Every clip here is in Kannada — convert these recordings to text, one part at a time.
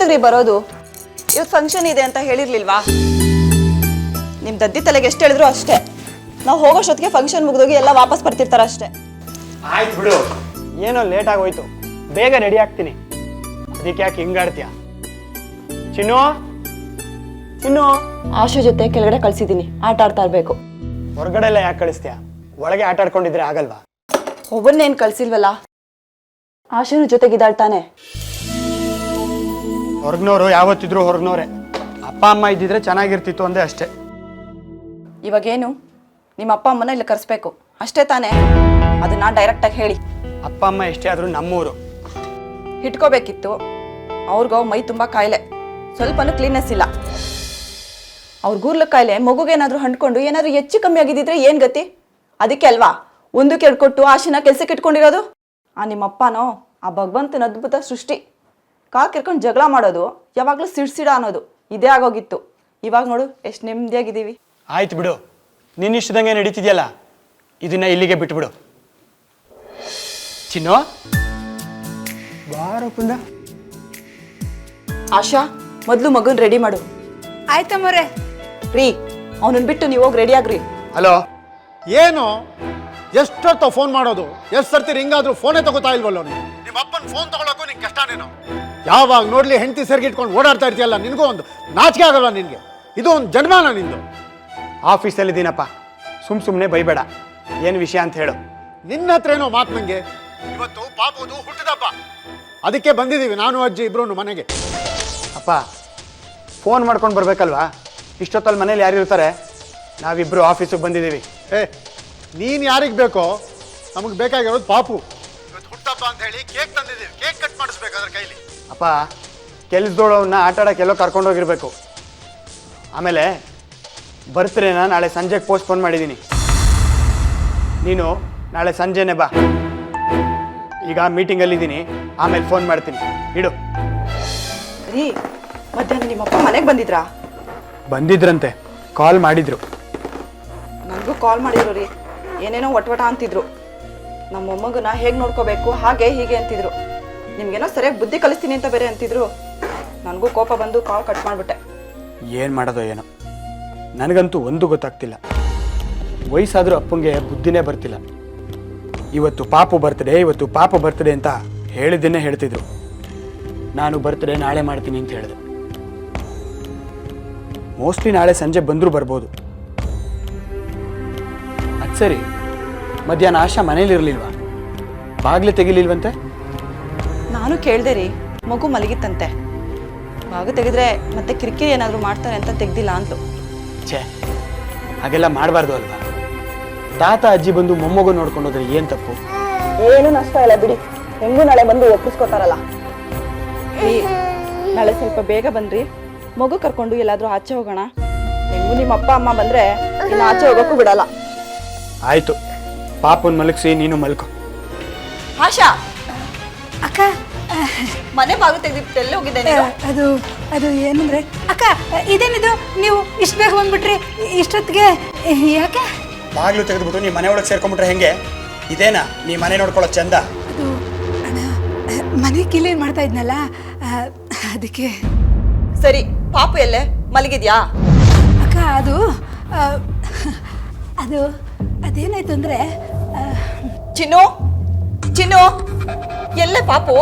ಎಷ್ಟೊತ್ತಿಗೆ ಬರೋದು? ಇವತ್ತು ಫಂಕ್ಷನ್ ಇದೆ ಅಂತ ಹೇಳಿರ್ಲಿಲ್ವಾ? ನಿಮ್ಮ ದದ್ದಿ ತಲೆಗೆ ಎಷ್ಟು ಹೇಳಿದ್ರು ಅಷ್ಟೇ. ನಾವು ಹೋಗೋಷ್ಟೊತ್ತಿಗೆ ಫಂಕ್ಷನ್ ಮುಗಿದೋಗಿ ಎಲ್ಲ ವಾಪಸ್ ಬರ್ತಿರ್ತಾರ ಅಷ್ಟೇ. ಆಯ್ತು ಬಿಡು, ಏನೋ ಲೇಟ್ ಆಗೋಯ್ತು, ಬೇಗ ರೆಡಿ ಆಗ್ತೀನಿ. ಅದಕ್ಕೆ ಯಾಕೆ ಹಿಂಗಾಡ್ತೀಯ? ಚಿನ್ನು ಚಿನ್ನು, ಆಶು ಜೊತೆ ಕೆಳಗಡೆ ಕಳ್ಸಿದ್ದೀನಿ, ಆಟ ಆಡ್ತಾ ಇರ್ಬೇಕು. ಹೊರಗಡೆ ಎಲ್ಲ ಯಾಕೆ ಕಳಿಸ್ತೀಯ? ಒಳಗೆ ಆಟ ಆಡ್ಕೊಂಡಿದ್ರೆ ಆಗಲ್ವಾ? ಒಬ್ಬನ್ನೇನು ಕಳ್ಸಿಲ್ವಲ್ಲ, ಆಶುನ ಜೊತೆಗಿದ್ದಾಳ್ತಾನೆ. ಹೊರಗ್ನವ್ರು ಯಾವತ್ತಿದ್ರು ಹೊರಗ್ನವ್ರೆ. ಅಪ್ಪ ಅಮ್ಮ ಇದ್ದಿದ್ರೆ ಚೆನ್ನಾಗಿರ್ತಿತ್ತು ಅಂದೆ ಅಷ್ಟೇ. ಇವಾಗೇನು, ನಿಮ್ಮ ಅಪ್ಪ ಅಮ್ಮನ ಇಲ್ಲಿ ಕರೆಸ್ಬೇಕು ಅಷ್ಟೇ ತಾನೇ? ಅದನ್ನ ಡೈರೆಕ್ಟಾಗಿ ಹೇಳಿ. ಅಪ್ಪ ಅಮ್ಮ ಎಷ್ಟೇ ಆದರೂ ನಮ್ಮೂರು. ಇಟ್ಕೋಬೇಕಿತ್ತು. ಅವ್ರಿಗೋ ಮೈ ತುಂಬ ಕಾಯಿಲೆ, ಸ್ವಲ್ಪನೂ ಕ್ಲೀನ್ನೆಸ್ ಇಲ್ಲ. ಅವ್ರ ಗೂರ್ಲ ಕಾಯಿಲೆ ಮಗುಗೇನಾದ್ರೂ ಹಂಡ್ಕೊಂಡು ಏನಾದ್ರೂ ಹೆಚ್ಚು ಕಮ್ಮಿ ಆಗಿದ್ದಿದ್ರೆ ಏನು ಗತಿ? ಅದಕ್ಕೆ ಅಲ್ವಾ ಒಂದು ಕೆಡ್ಕೊಟ್ಟು ಆಶಿನ ಕೆಲ್ಸಕ್ಕೆ ಇಟ್ಕೊಂಡಿರೋದು. ನಿಮ್ಮಪ್ಪನೋ ಆ ಭಗವಂತನ ಅದ್ಭುತ ಸೃಷ್ಟಿ. ಕಾಲ್ ಕೆರ್ಕೊಂಡು ಜಗಳ ಮಾಡೋದು, ಯಾವಾಗಲೂ ಸಿಡ್ಸಿಡ ಅನ್ನೋದು ಇದೇ ಆಗೋಗಿತ್ತು. ಇವಾಗ ನೋಡು ಎಷ್ಟು ನೆಮ್ಮದಿಯಾಗಿದ್ದೀವಿ. ಆಯ್ತು ಬಿಡು, ನಿನ್ನಿಷ್ಟದಂಗೆ ನಡೀತಿದ್ಯಲ್ಲ, ಇದನ್ನ ಇಲ್ಲಿಗೆ ಬಿಟ್ಬಿಡು. ಚಿನ್ನು ಬಾರೋ ಪುಂದ. ಆಶಾ, ಮೊದಲು ಮಗನ್ ರೆಡಿ ಮಾಡು. ಆಯ್ತಮ್ಮರೆ. ರೀ, ಅವನನ್ನ ಬಿಟ್ಟು ನೀವು ಹೋಗಿ ರೆಡಿ ಆಗ್ರಿ. ಹಲೋ, ಏನು ಎಷ್ಟೊತ್ತ ಫೋನ್ ಮಾಡೋದು? ಎಷ್ಟು ಸರ್ತಿ ರಿಂಗಾದ್ರೂ ಫೋನೇ ತಗೋತಾ ಇಲ್ವಲ್ಲ ನೀವು? ನಿಮ್ಮ ಅಪ್ಪನ ಫೋನ್ ತಗೊಳಕ್ಕೂ ನಿಂಗೆ ಕಷ್ಟನೇನೋ? ಯಾವಾಗ ನೋಡ್ಲಿ ಹೆಂಡತಿ ಸೆರ್ಗಿಟ್ಕೊಂಡು ಓಡಾಡ್ತಾ ಇರ್ತೀಯಲ್ಲ, ನಿನಗೂ ಒಂದು ನಾಚಿಕೆ ಆಗಲ್ಲ ನಿನಗೆ? ಇದು ಒಂದು ಜನ್ಮಾನ ನಿಂದು. ಆಫೀಸಲ್ಲಿದ್ದೀನಪ್ಪ, ಸುಮ್ಮನೆ ಬೈಬೇಡ. ಏನು ವಿಷಯ ಅಂತ ಹೇಳು. ನಿನ್ನ ಹತ್ರ ಏನೋ ಮಾತು ನನಗೆ. ಇವತ್ತು ಪಾಪುದು ಹುಟ್ಟಿದಪ್ಪ, ಅದಕ್ಕೆ ಬಂದಿದ್ದೀವಿ ನಾನು ಅಜ್ಜಿ ಇಬ್ರು ಮನೆಗೆ. ಅಪ್ಪ, ಫೋನ್ ಮಾಡ್ಕೊಂಡು ಬರ್ಬೇಕಲ್ವಾ? ಇಷ್ಟೊತ್ತಲ್ಲಿ ಮನೇಲಿ ಯಾರು ಇರ್ತಾರೆ? ನಾವಿಬ್ರು ಆಫೀಸಿಗೆ ಬಂದಿದ್ದೀವಿ. ನೀನು ಯಾರಿಗೆ ಬೇಕೋ, ನಮಗೆ ಬೇಕಾಗಿರೋದು ಪಾಪು. ಇವತ್ತು ಹುಟ್ಟಪ್ಪ ಅಂತ ಹೇಳಿ ಕೇಕ್ ತಂದಿದ್ದೀವಿ, ಕೇಕ್ ಕಟ್ ಮಾಡಿಸ್ಬೇಕು ಅದ್ರ ಕೈಲಿ. ಅಪ್ಪ, ಕೆಲಸದೋಳವನ್ನ ಆಟ ಆಡೋಕ್ಕೆಲ್ಲೋ ಕರ್ಕೊಂಡೋಗಿರ್ಬೇಕು. ಆಮೇಲೆ ಬರ್ತ್ಡೇನ ನಾಳೆ ಸಂಜೆಗೆ ಪೋಸ್ಟ್ಪೋನ್ ಮಾಡಿದ್ದೀನಿ. ನೀನು ನಾಳೆ ಸಂಜೆನೇ ಬಾ. ಈಗ ಮೀಟಿಂಗಲ್ಲಿದ್ದೀನಿ, ಆಮೇಲೆ ಫೋನ್ ಮಾಡ್ತೀನಿ, ಇಡು. ರೀ, ಮಧ್ಯಾಹ್ನ ನಿಮ್ಮಪ್ಪ ಮನೆಗೆ ಬಂದಿದ್ರಾ? ಬಂದಿದ್ರಂತೆ, ಕಾಲ್ ಮಾಡಿದ್ರು. ನನಗೂ ಕಾಲ್ ಮಾಡಿದ್ರು ರೀ. ಏನೇನೋ ಒಟ್ವಟ ಅಂತಿದ್ರು. ನಮ್ಮ ಮೊಮ್ಮಗನ ಹೇಗೆ ನೋಡ್ಕೋಬೇಕು ಹಾಗೆ ಹೀಗೆ ಅಂತಿದ್ರು. ನಿಮ್ಗೇನೋ ಸರಿಯಾಗಿ ಬುದ್ಧಿ ಕಲಿಸ್ತೀನಿ ಅಂತ ಬೇರೆ ಅಂತಿದ್ರು. ನನಗೂ ಕೋಪ ಬಂದು ಕಾಲ್ ಕಟ್ ಮಾಡಿಬಿಟ್ಟೆ. ಏನು ಮಾಡೋದೋ ಏನೋ, ನನಗಂತೂ ಒಂದು ಗೊತ್ತಾಗ್ತಿಲ್ಲ. ವಯಸ್ಸಾದರೂ ಅಪ್ಪಂಗೆ ಬುದ್ಧಿನೇ ಬರ್ತಿಲ್ಲ. ಇವತ್ತು ಪಾಪು ಬರ್ತ್ಡೇ ಅಂತ ಹೇಳಿದ್ದನ್ನೇ ಹೇಳ್ತಿದ್ರು. ನಾನು ಬರ್ತ್ಡೇ ನಾಳೆ ಮಾಡ್ತೀನಿ ಅಂತ ಹೇಳಿದೆ. ಮೋಸ್ಟ್ಲಿ ನಾಳೆ ಸಂಜೆ ಬಂದರೂ ಬರ್ಬೋದು. ಅದು ಸರಿ, ಮಧ್ಯಾಹ್ನ ಆಶಾ ಮನೇಲಿರಲಿಲ್ವಾ? ಬಾಗಿಲು ತೆಗಿಲಿಲ್ವಂತೆ? ನಾನು ಕೇಳಿದೆ ರೀ, ಮಗು ಮಲಗಿತ್ತಂತೆ. ಬಾಗಿಲು ತೆಗೆದ್ರೆ ಮತ್ತೆ ಕಿರಿಕಿರಿ ಏನಾದರೂ ಮಾಡ್ತಾರೆ ಅಂತ ತೆಗ್ದಿಲ್ಲ ಅಂದ್ಲು. ಛೇ, ಹಾಗೆಲ್ಲ ಮಾಡಬಾರ್ದು ಅಲ್ವಾ? ತಾತ ಅಜ್ಜಿ ಬಂದು ಮೊಮ್ಮಗು ನೋಡ್ಕೊಂಡೋದ್ರೆ ಏನು ತಪ್ಪು? ಏನು ನಷ್ಟ ಇಲ್ಲ ಬಿಡಿ, ಹೆಂಗೂ ನಾಳೆ ಬಂದು ಒಪ್ಪಿಸ್ಕೊತಾರಲ್ಲ. ನಾಳೆ ಸ್ವಲ್ಪ ಬೇಗ ಬನ್ರಿ, ಮಗು ಕರ್ಕೊಂಡು ಎಲ್ಲಾದ್ರೂ ಆಚೆ ಹೋಗೋಣ. ಹೆಂಗೂ ನಿಮ್ಮ ಅಪ್ಪ ಅಮ್ಮ ಬಂದ್ರೆ ಇನ್ನು ಆಚೆ ಹೋಗೋಕ್ಕೂ ಬಿಡಲ್ಲ. ಆಯ್ತು, ಪಾಪನ್ ಮಲಗಿಸಿ ನೀನು ಮಲ್ಕೊ. ಆಶಾ, ಅಕ್ಕ, ಮನೆ ಬಾಗಿಲು ತೆಗೆದಿಟ್ಟು ಎಲ್ಲಿ ಹೋಗಿದ್ದೇನೆ? ಅದು ಏನಂದ್ರೆ ಅಕ್ಕ, ಇದೇನಿದು ನೀವು ಇಷ್ಟು ಬೇಗ ಬಂದ್ಬಿಟ್ರಿ ಇಷ್ಟೊತ್ತಿಗೆ? ಯಾಕೆ? ಬಾಗಿಲು ತೆಗೆದ್ಬಿಟ್ಟು ನೀ ಮನೆ ಒಳಗೆ ಸೇರ್ಕೊಂಡ್ಬಿಟ್ರೆ ಹೆಂಗೆ? ಇದೇನಾ ನೀ ಮನೆ ನೋಡ್ಕೊಳ್ಳೋ ಚಂದ? ಅದು ಅಣ್ಣ, ಮನೆ ಕ್ಲೀನ್ ಮಾಡ್ತಾ ಇದ್ನಲ್ಲ, ಅದಕ್ಕೆ. ಸರಿ, ಪಾಪು ಎಲ್ಲೇ ಮಲಗಿದ್ಯಾ? ಅಕ್ಕ, ಅದೇನಾಯ್ತು ಅಂದ್ರೆ, ಚಿನ್ನು ಚಿನ್ನು, ಎಲ್ಲೇ ಪಾಪು?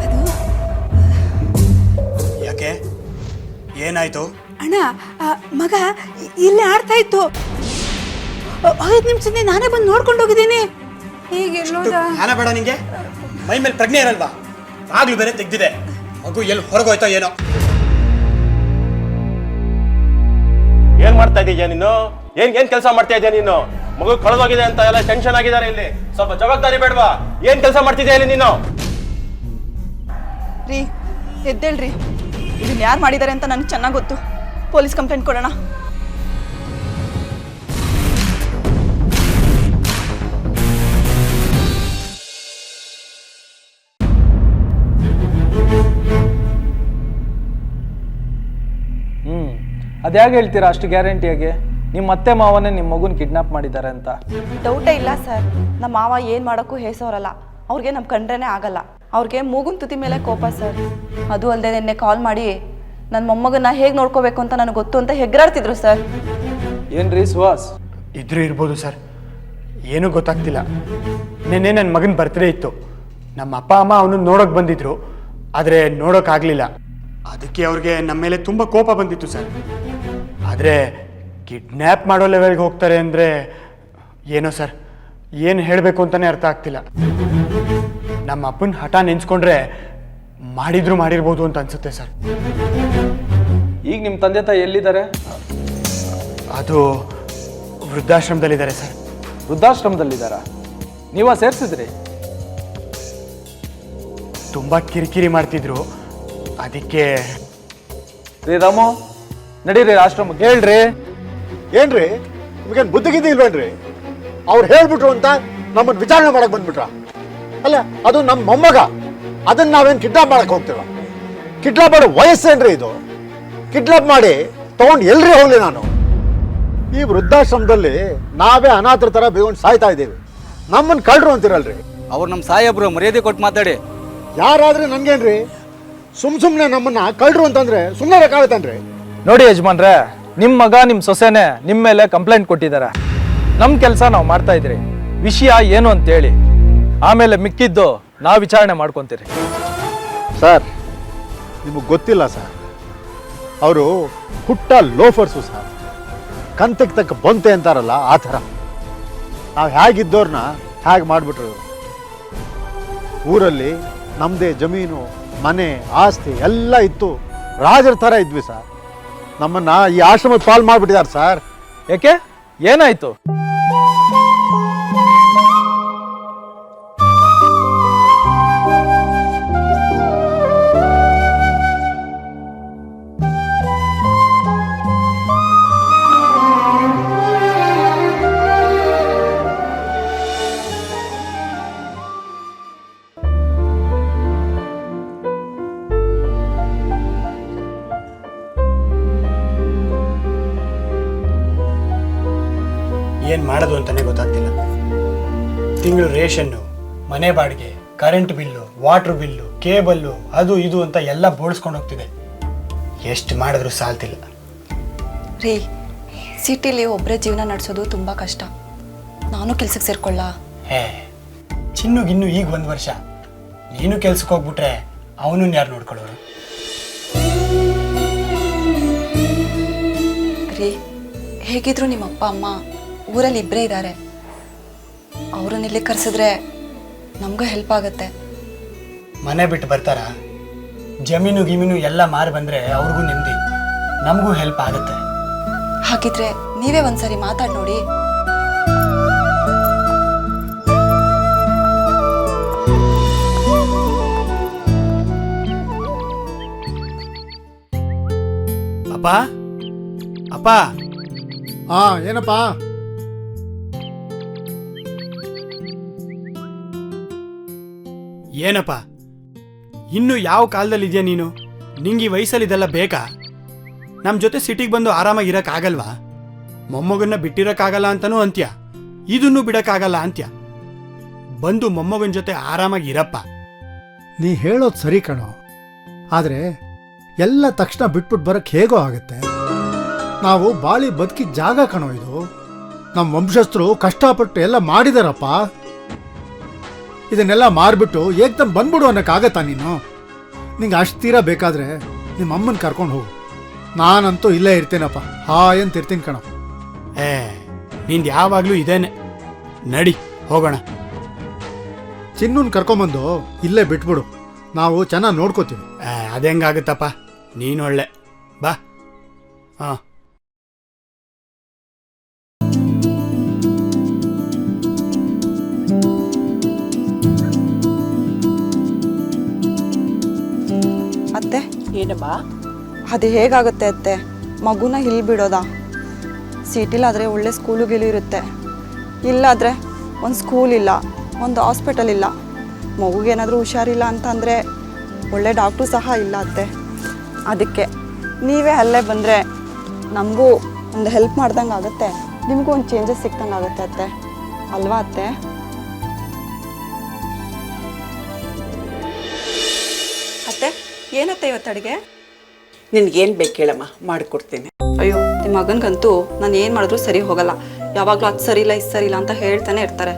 ಅದು ಯಾಕೆ, ಏನಾಯ್ತು? ಅಣ್ಣ, ಮಗ ಇಲ್ಲೇ ಆಡ್ತಾ ಇತ್ತು. 5 ನಿಮಿಷದಿಂದ ನಾನೇ ಬಂದು ನೋಡ್ಕೊಂಡು ಹೋಗಿದ್ದೀನಿ. ಹೀಗೆ ಜ್ಞಾನ ಬೇಡ ನಿಂಗೆ? ಮೈ ಮೇಲೆ ಪ್ರಜ್ಞೆ ಇರಲ್ವಾ? ಬಾಗ್ಲು ಬೇರೆ ತೆಗ್ದಿದೆ, ಮಗು ಎಲ್ಲಿ ಹೊರಗೋಯ್ತೋ ಏನೋ. ಏನ್ ಮಾಡ್ತಾ ಇದೀಯ ನೀನು? ಏನ್ ಕೆಲಸ ಮಾಡ್ತಾ ಇದೀಯ ನೀನು? ಮಗು ಕಳೆದೋಗಿದೆ ಅಂತ ಎಲ್ಲ ಟೆನ್ಷನ್ ಆಗಿದ್ದಾರೆ ಇಲ್ಲಿ. ಸ್ವಲ್ಪ ಜವಾಬ್ದಾರಿ ಬೇಡವಾ? ಏನ್ ಕೆಲಸ ಮಾಡ್ತಿದ್ಯಾ ಇಲ್ಲಿ ನೀನು? ರೀ, ಎದ್ದೇಳ್ರಿ. ಇದನ್ನ ಯಾರು ಮಾಡಿದ್ದಾರೆ ಅಂತ ನನಗೆ ಚೆನ್ನಾಗಿ ಗೊತ್ತು. ಪೊಲೀಸ್ ಕಂಪ್ಲೇಂಟ್ ಕೊಡೋಣ. ಅದ್ಯಾಕೆ ಹೇಳ್ತೀರಾ ಅಷ್ಟು ಗ್ಯಾರಂಟಿಯಾಗಿ? ನಿಮ್ಮ ಅತ್ತೆ ಮಾವನೇ ನಿಮ್ಮ ಮಗುನ ಕಿಡ್ನಾಪ್ ಮಾಡಿದ್ದಾರೆ ಅಂತ? ಡೌಟೇ ಇಲ್ಲ ಸರ್. ನಮ್ಮ ಮಾವ ಏನು ಮಾಡೋಕ್ಕೂ ಹೇಸೋರಲ್ಲ. ಅವ್ರಿಗೆ ನಮ್ಮ ಕಂಡ್ರೇನೆ ಆಗಲ್ಲ. ಅವ್ರಿಗೆ ಮೂಗುನ್ ತುದಿ ಮೇಲೆ ಕೋಪ ಸರ್. ಅದು ಅಲ್ಲದೆ ನಿನ್ನೆ ಕಾಲ್ ಮಾಡಿ ನನ್ನ ಮೊಮ್ಮಗನ್ನ ಹೇಗೆ ನೋಡ್ಕೋಬೇಕು ಅಂತ ನನಗೆ ಗೊತ್ತು ಅಂತ ಹೆಗ್ರಾಡ್ತಿದ್ರು ಸರ್. ಏನ್ರಿ ಸುಹಾಸ್? ಇದ್ರೂ ಇರ್ಬೋದು ಸರ್, ಏನೂ ಗೊತ್ತಾಗ್ತಿಲ್ಲ. ನಿನ್ನೆ ನನ್ನ ಮಗನ ಬರ್ತ್ಡೇ ಇತ್ತು. ನಮ್ಮ ಅಪ್ಪ ಅಮ್ಮ ಅವನನ್ನು ನೋಡೋಕೆ ಬಂದಿದ್ರು, ಆದರೆ ನೋಡೋಕ್ಕಾಗಲಿಲ್ಲ. ಅದಕ್ಕೆ ಅವ್ರಿಗೆ ನಮ್ಮ ಮೇಲೆ ತುಂಬ ಕೋಪ ಬಂದಿತ್ತು ಸರ್. ಆದರೆ ಕಿಡ್ನ್ಯಾಪ್ ಮಾಡೋ ಲೆವೆಲ್ಗೆ ಹೋಗ್ತಾರೆ ಅಂದರೆ ಏನೋ ಸರ್, ಏನು ಹೇಳಬೇಕು ಅಂತಲೇ ಅರ್ಥ ಆಗ್ತಿಲ್ಲ. ನಮ್ಮ ಅಪ್ಪನ ಹಠ ನೆನೆಸ್ಕೊಂಡ್ರೆ ಮಾಡಿರ್ಬೋದು ಅಂತ ಅನಿಸುತ್ತೆ ಸರ್. ಈಗ ನಿಮ್ಮ ತಂದೆ ತಾಯಿ ಎಲ್ಲಿದ್ದಾರೆ? ಅದು ವೃದ್ಧಾಶ್ರಮದಲ್ಲಿದ್ದಾರೆ ಸರ್. ವೃದ್ಧಾಶ್ರಮದಲ್ಲಿದ್ದಾರಾ? ನೀವ ಸೇರಿಸಿದ್ರಿ? ತುಂಬ ಕಿರಿಕಿರಿ ಮಾಡ್ತಿದ್ರು, ಅದಕ್ಕೆ. ರೀ ರಾಮು, ನಡೀರಿ ಆಶ್ರಮಕ್ಕೆ. ಹೇಳ್ರಿ. ಏನ್ರಿ ನಿಮಗೇನು ಬುದ್ಧಿಗಿದ್ದಿ ಇಲ್ವೇನ್ರಿ? ಅವ್ರು ಹೇಳ್ಬಿಟ್ರು ಅಂತ ನಮ್ಮನ್ನು ವಿಚಾರಣೆ ಮಾಡಕ್ ಬಂದ್ಬಿಟ್ರ? ಅಲ್ಲ, ಅದು ನಮ್ಮ ಮೊಮ್ಮಗ, ಅದನ್ನ ನಾವೇನು ಕಿಡ್ನಾಪ್ ಮಾಡಕ್ ಹೋಗ್ತೀವ? ಕಿಡ್ನಾಪ್ ಮಾಡೋ ವಯಸ್ಸೇನ್ರಿ ಇದು? ಕಿಡ್ನಾಪ್ ಮಾಡಿ ತಗೊಂಡು ಎಲ್ರಿ ಹೋಗ್ಲಿ ನಾನು? ಈ ವೃದ್ಧಾಶ್ರಮದಲ್ಲಿ ನಾವೇ ಅನಾಥರ ತರ ಬೇಗೊಂಡು ಸಾಯ್ತಾ ಇದ್ದೀವಿ. ನಮ್ಮನ್ನು ಕಳ್ರು ಅಂತಿರಲ್ರಿ. ಅವ್ರು ನಮ್ಮ ಸಾಹೇಬ್ರು ಮರ್ಯಾದೆ ಕೊಟ್ಟು ಮಾತಾಡಿ. ಯಾರಾದ್ರೆ ನನ್ಗೇನ್ರಿ? ಸುಮ್ನೆ ನಮ್ಮನ್ನ ಕಳ್ರು ಅಂತಂದ್ರೆ ಸುಮ್ಮನೆ ಬೇಕಾಗತ್ತನ್ರಿ? ನೋಡಿ ಯಜಮಾನ್ರೆ, ನಿಮ್ಮ ಮಗ ನಿಮ್ಮ ಸೊಸೆನೆ ನಿಮ್ಮ ಮೇಲೆ ಕಂಪ್ಲೇಂಟ್ ಕೊಟ್ಟಿದ್ದಾರೆ. ನಮ್ಮ ಕೆಲಸ ನಾವು ಮಾಡ್ತಾ ಇದ್ರಿ, ವಿಷಯ ಏನು ಅಂತೇಳಿ ಆಮೇಲೆ ಮಿಕ್ಕಿದ್ದು ನಾವು ವಿಚಾರಣೆ ಮಾಡ್ಕೊತೀರಿ. ಸರ್, ನಿಮಗೆ ಗೊತ್ತಿಲ್ಲ ಸರ್, ಅವರು ಹುಟ್ಟ ಲೋಫರ್ಸು ಸರ್. ಕಂತಕ್ಕೆ ತಕ್ಕ ಬಂತೆ ಅಂತಾರಲ್ಲ, ಆ ಥರ. ನಾವು ಹೇಗಿದ್ದವ್ರನ್ನ ಹೇಗೆ ಮಾಡಿಬಿಟ್ರು. ಊರಲ್ಲಿ ನಮ್ಮದೇ ಜಮೀನು, ಮನೆ, ಆಸ್ತಿ ಎಲ್ಲ ಇತ್ತು. ರಾಜರ ಥರ ಇದ್ವಿ ಸರ್. ನಮ್ಮನ್ನ ಈ ಆಶ್ರಮದ ಪಾಲ್ ಮಾಡಿಬಿಟ್ಟಿದ್ದಾರೆ ಸರ್. ಯಾಕೆ? ಏನಾಯ್ತು? ಏನು ಮಾಡೋದು ಅಂತಲೇ ಗೊತ್ತಾಗ್ತಿಲ್ಲ. ತಿಂಗಳು ರೇಷನ್ನು, ಮನೆ ಬಾಡಿಗೆ, current bill, water bill, cable, ಅದು ಇದು ಅಂತ ಎಲ್ಲ ಬೋಳಿಸ್ಕೊಂಡು ಹೋಗ್ತಿದೆ. ಎಷ್ಟು ಮಾಡಿದ್ರೂ ಸಾಲ್ತಿಲ್ಲ. ರೀ, ಸಿಟಿಲಿ ಒಬ್ಬರೇ ಜೀವನ ನಡೆಸೋದು ತುಂಬ ಕಷ್ಟ. ನಾನು ಕೆಲ್ಸಕ್ಕೆ ಸೇರ್ಕೊಳ್ಳ? ಚಿನ್ನುಗಿನ್ನು ಈಗ 1 ವರ್ಷ. ನೀನು ಕೆಲ್ಸಕ್ಕೆ ಹೋಗ್ಬಿಟ್ರೆ ಅವನನ್ನ ಯಾರು ನೋಡ್ಕೊಳ್ಳೋರು? ರೀ, ಹೇಗಿದ್ರು ನಿಮ್ಮ ಅಪ್ಪ ಅಮ್ಮ ಊರಲ್ಲಿ ಇಬ್ಬರೇ ಇದ್ದಾರೆ. ಅವ್ರನ್ನ ಇಲ್ಲಿ ಕರೆಸಿದ್ರೆ ನಮಗೂ ಹೆಲ್ಪ್ ಆಗುತ್ತೆ. ಮನೆ ಬಿಟ್ಟು ಬರ್ತಾರ? ಜಮೀನು ಗಿಮೀನು ಎಲ್ಲ ಮಾರಿ ಬಂದರೆ ಅವ್ರಿಗೂ ನೆಮ್ಮದಿ, ನಮಗೂ ಹೆಲ್ಪ್ ಆಗುತ್ತೆ. ಹಾಗಿದ್ರೆ ನೀವೇ ಒಂದ್ಸರಿ ಮಾತಾಡಿ ನೋಡಿ. ಅಪ್ಪ ಅಪ್ಪ. ಏನಪ್ಪ? ಏನಪ್ಪ, ಇನ್ನು ಯಾವ ಕಾಲದಲ್ಲಿ ಇದೆಯಾ ನೀನು? ನಿಂಗೆ ಈ ವಯಸ್ಸಲ್ಲಿ ಇದೆಲ್ಲ ಬೇಕಾ? ನಮ್ಮ ಜೊತೆ ಸಿಟಿಗೆ ಬಂದು ಆರಾಮಾಗಿ ಇರೋಕ್ಕಾಗಲ್ವಾ? ಮೊಮ್ಮಗನ್ನ ಬಿಟ್ಟಿರೋಕ್ಕಾಗಲ್ಲ ಅಂತನೂ ಅಂತ್ಯ, ಇದನ್ನು ಬಿಡೋಕ್ಕಾಗಲ್ಲ ಅಂತ್ಯ. ಬಂದು ಮೊಮ್ಮಗನ ಜೊತೆ ಆರಾಮಾಗಿ ಇರಪ್ಪ. ನೀ ಹೇಳೋದು ಸರಿ ಕಣೋ, ಆದರೆ ಎಲ್ಲ ತಕ್ಷಣ ಬಿಟ್ಬಿಟ್ಟು ಬರಕ್ಕೆ ಹೇಗೋ ಆಗುತ್ತೆ. ನಾವು ಬಾಳಿ ಬದುಕಿ ಜಾಗ ಕಣೋ ಇದು. ನಮ್ಮ ವಂಶಸ್ಥರು ಕಷ್ಟಪಟ್ಟು ಎಲ್ಲ ಮಾಡಿದಾರಪ್ಪ. ಇದನ್ನೆಲ್ಲ ಮಾರ್ಬಿಟ್ಟು ಏಕ್ದಮ್ ಬಂದ್ಬಿಡು ಅನ್ನೋಕ್ಕಾಗತ್ತಾ ನೀನು? ನಿಂಗೆ ಅಷ್ಟು ತೀರ ಬೇಕಾದ್ರೆ ನಿಮ್ಮ ಅಮ್ಮನ ಕರ್ಕೊಂಡು ಹೋಗು. ನಾನಂತೂ ಇಲ್ಲೇ ಇರ್ತೇನಪ್ಪ, ಹಾಯ್ ಅಂತ ಇರ್ತೀನಿ ಕಣೋ. ನಿಂದು ಯಾವಾಗಲೂ ಇದೇನೆ. ನಡಿ ಹೋಗೋಣ. ಚಿನ್ನೂನ್ ಕರ್ಕೊಂಬಂದು ಇಲ್ಲೇ ಬಿಟ್ಬಿಡು, ನಾವು ಚೆನ್ನಾಗಿ ನೋಡ್ಕೋತೀವಿ. ಅದೆಂಗಾಗುತ್ತಪ್ಪ, ನೀನು ಒಳ್ಳೆ ಬಾ. ಹಾಂ, ಅತ್ತೆ, ಏನಮ್ಮ? ಅದು ಹೇಗಾಗುತ್ತೆ ಅತ್ತೆ? ಮಗುನ ಇಲ್ಲಿ ಬಿಡೋದಾ? ಸಿಟಿಲಾದರೆ ಒಳ್ಳೆ ಸ್ಕೂಲು ಗಿಲು ಇರುತ್ತೆ, ಇಲ್ಲಾದರೆ ಒಂದು ಸ್ಕೂಲ್ ಇಲ್ಲ, ಒಂದು ಹಾಸ್ಪಿಟಲ್ ಇಲ್ಲ. ಮಗುಗೇನಾದರೂ ಹುಷಾರಿಲ್ಲ ಅಂತಂದರೆ ಒಳ್ಳೆ ಡಾಕ್ಟ್ರು ಸಹ ಇಲ್ಲ ಅತ್ತೆ. ಅದಕ್ಕೆ ನೀವೇ ಅಲ್ಲೇ ಬಂದರೆ ನಮಗೂ ಒಂದು ಹೆಲ್ಪ್ ಮಾಡ್ದಂಗೆ ಆಗುತ್ತೆ, ನಿಮಗೂ ಒಂದು ಚೇಂಜಸ್ ಸಿಕ್ತಂಗೆ ಆಗುತ್ತೆ ಅತ್ತೆ, ಅಲ್ವಾ ಅತ್ತೆ? ಏನತ್ತೆ ಇವತ್ತು ಅಡುಗೆ? ನಿನ್ಗೇನು ಬೇಕು ಹೇಳಮ್ಮ ಮಾಡಿಕೊಡ್ತೀನಿ. ಅಯ್ಯೋ ನಿಮ್ಮ ಮಗನಿಗಂತೂ ನಾನು ಏನು ಮಾಡಿದ್ರು ಸರಿ ಹೋಗಲ್ಲ. ಯಾವಾಗಲೂ ಅದು ಸರಿ ಇಲ್ಲ ಇದು ಸರಿ ಇಲ್ಲ ಅಂತ ಹೇಳ್ತಾನೆ ಇರ್ತಾರೆ.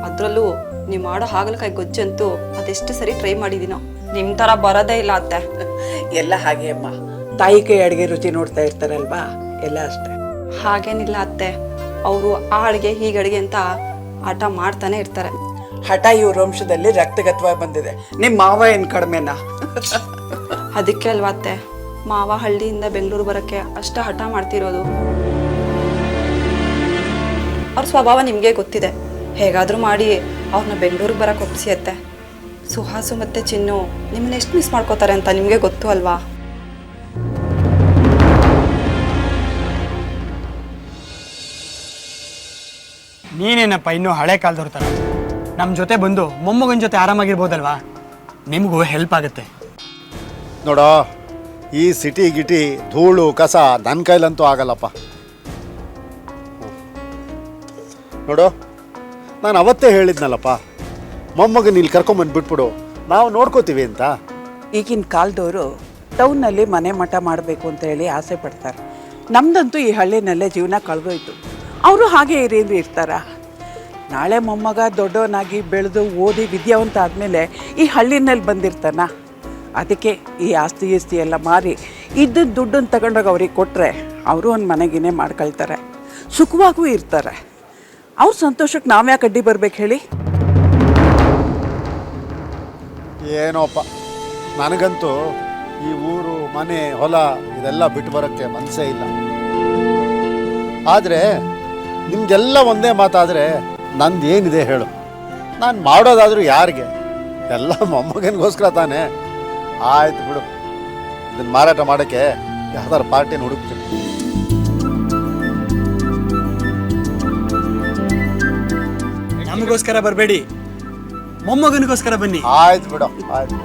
ಅದರಲ್ಲೂ ನೀವು ಮಾಡೋ ಹಾಗಲಕಾಯಿ ಗೊಜ್ಜಂತೂ ಅದೆಷ್ಟು ಸರಿ ಟ್ರೈ ಮಾಡಿದ್ದೀನೋ, ನಿಮ್ಮ ಥರ ಬರೋದೇ ಇಲ್ಲ ಅತ್ತೆ. ಎಲ್ಲ ಹಾಗೆ ಅಮ್ಮ, ತಾಯಿ ಕೈ ಅಡುಗೆ ರುಚಿ ನೋಡ್ತಾ ಇರ್ತಾರಲ್ವಾ, ಎಲ್ಲ ಅಷ್ಟೇ. ಹಾಗೇನಿಲ್ಲ ಅತ್ತೆ, ಅವರು ಆ ಅಡುಗೆ ಹೀಗೆ ಅಡುಗೆ ಅಂತ ಆಟ ಮಾಡ್ತಾನೆ ಇರ್ತಾರೆ. ಹಠ ಇವ್ರ ವಂಶದಲ್ಲಿ ರಕ್ತಗತವ ಬಂದಿದೆ. ನಿಮ್ಮ ಮಾವ ಏನು ಕಡಿಮೆನಾ? ಅದಕ್ಕೆ ಅಲ್ವಾ ಅತ್ತೆ ಮಾವ ಹಳ್ಳಿಯಿಂದ ಬೆಂಗಳೂರು ಬರೋಕ್ಕೆ ಅಷ್ಟ ಹಠ ಮಾಡ್ತಿರೋದು. ಅವ್ರ ಸ್ವಭಾವ ನಿಮಗೆ ಗೊತ್ತಿದೆ. ಹೇಗಾದರೂ ಮಾಡಿ ಅವ್ರನ್ನ ಬೆಂಗಳೂರಿಗೆ ಬರೋಕ್ಕೆ ಒಪ್ಪಿಸಿ ಅತ್ತೆ. ಸುಹಾಸು ಮತ್ತು ಚಿನ್ನು ನಿಮ್ಮನ್ನ ಎಷ್ಟು ಮಿಸ್ ಮಾಡ್ಕೋತಾರೆ ಅಂತ ನಿಮಗೆ ಗೊತ್ತು ಅಲ್ವಾ? ನೀನೇನಪ್ಪ ಇನ್ನೂ ಹಳೆ ಕಾಲದವ್ರ ಥರ ನಮ್ಮ ಜೊತೆ ಬಂದು ಮೊಮ್ಮಗನ ಜೊತೆ ಆರಾಮಾಗಿರ್ಬೋದಲ್ವಾ? ನಿಮಗೂ ಹೆಲ್ಪ್ ಆಗುತ್ತೆ. ನೋಡೋ, ಈ ಸಿಟಿ ಗಿಟಿ ಧೂಳು ಕಸ ನನ್ನ ಕೈಲಂತೂ ಆಗಲ್ಲಪ್ಪ. ನೋಡು, ನಾನು ಅವತ್ತೇ ಹೇಳಿದ್ನಲ್ಲಪ್ಪ, ಮೊಮ್ಮಗನ ಇಲ್ಲಿ ಕರ್ಕೊಂಬಂದ್ಬಿಟ್ಬಿಡು, ನಾವು ನೋಡ್ಕೋತೀವಿ ಅಂತ. ಈಗಿನ ಕಾಲದವರು ಟೌನ್ನಲ್ಲಿ ಮನೆ ಮಠ ಮಾಡಬೇಕು ಅಂತ ಹೇಳಿ ಆಸೆ ಪಡ್ತಾರೆ. ನಮ್ದಂತೂ ಈ ಹಳ್ಳಿನಲ್ಲೇ ಜೀವನ ಕಳೆದೋಯ್ತು. ಅವರು ಹಾಗೆ ಇರ್ತಾರ. ನಾಳೆ ಮೊಮ್ಮಗ ದೊಡ್ಡವನಾಗಿ ಬೆಳೆದು ಓದಿ ವಿದ್ಯಾವಂತ ಆದಮೇಲೆ ಈ ಹಳ್ಳಿನಲ್ಲಿ ಬಂದಿರ್ತಾನ. ಅದಕ್ಕೆ ಈ ಆಸ್ತಿ ಗೀಸ್ತಿ ಎಲ್ಲ ಮಾರಿ ಇದ್ದದ್ದು ದುಡ್ಡನ್ನು ತಗೊಂಡೋಗಿ ಅವ್ರಿಗೆ ಕೊಟ್ಟರೆ ಅವರು ಒಂದು ಮನೆಗಿನೇ ಮಾಡ್ಕೊಳ್ತಾರೆ, ಸುಖವಾಗೂ ಇರ್ತಾರೆ. ಅವ್ರ ಸಂತೋಷಕ್ಕೆ ನಾವ್ಯಾಕೆ ಅಡ್ಡಿ ಬರ್ಬೇಕು ಹೇಳಿ? ಏನೋಪ್ಪ, ನನಗಂತೂ ಈ ಊರು ಮನೆ ಹೊಲ ಇದೆಲ್ಲ ಬಿಟ್ಟು ಬರೋಕ್ಕೆ ಮನಸ್ಸೇ ಇಲ್ಲ. ಆದರೆ ನಿಮಗೆಲ್ಲ ಒಂದೇ ಮಾತಾದರೆ ನಂದು ಏನಿದೆ ಹೇಳು? ನಾನು ಮಾಡೋದಾದರೂ ಯಾರಿಗೆ? ಎಲ್ಲ ಮೊಮ್ಮಗನಿಗೋಸ್ಕರ ತಾನೇ. ಆಯ್ತು ಬಿಡು, ಇದನ್ನು ಮಾರಾಟ ಮಾಡೋಕ್ಕೆ ಯಾವ್ದಾರು ಪಾರ್ಟಿನ ಹುಡುಕ್ತೀನಿ. ನಮಗೋಸ್ಕರ ಬರಬೇಡಿ, ಮೊಮ್ಮಗನಿಗೋಸ್ಕರ ಬನ್ನಿ. ಆಯ್ತು ಬಿಡು, ಆಯ್ತು.